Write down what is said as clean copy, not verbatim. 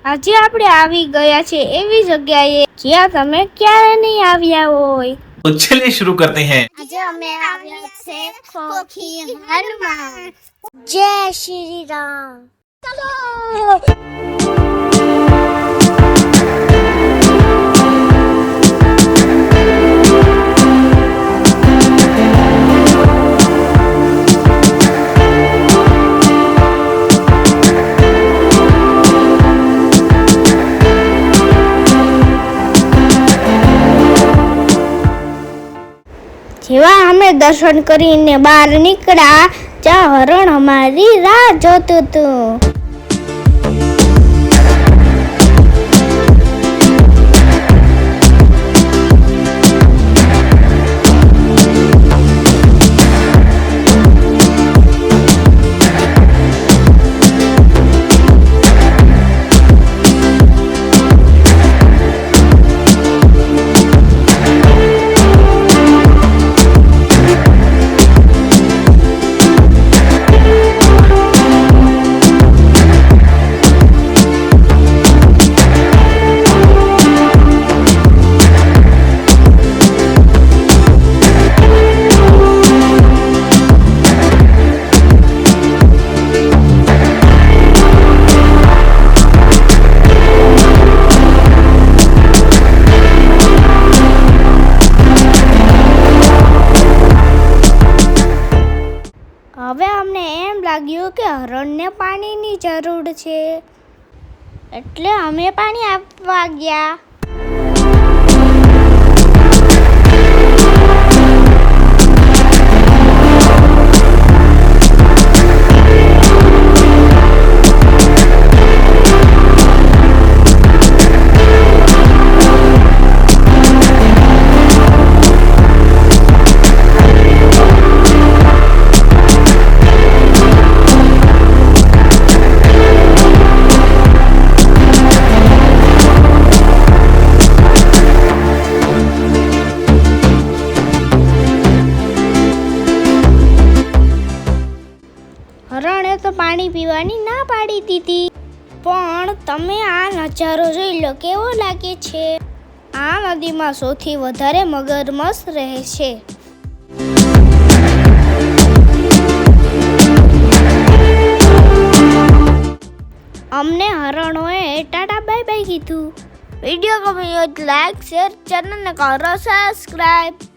આજે આપણે આવી ગયા છે એવી જગ્યાએ જ્યાં તમે ક્યારે નહીં આવ્યા હોય। तो चलिए शुरू करते हैं। આજે અમે આવ્યા છે ખોખી હનુમાન। જય શ્રી રામ। જેવા અમે દર્શન કરીને બહાર નીકળ્યા ત્યાં હરણ અમારી રાહ જોતું હતું। હવે અમને એમ લાગ્યું કે હરણને પાણીની જરૂર છે એટલે અમે પાણી આપવા ગયા। હરણે તો પાણી પીવાની ના પાડી દીધી, પણ તમે આ નજારો જોઈ લો કેવો લાગે છે। આ નદીમાં સૌથી વધારે મગરમચ્છ રહે છે। અમને હરણોએ ટાટા બાય બાય કીધું। વિડીયો ગમ્યો હોય તો લાઈક શેર ચેનલને કરો સબસ્ક્રાઇબ।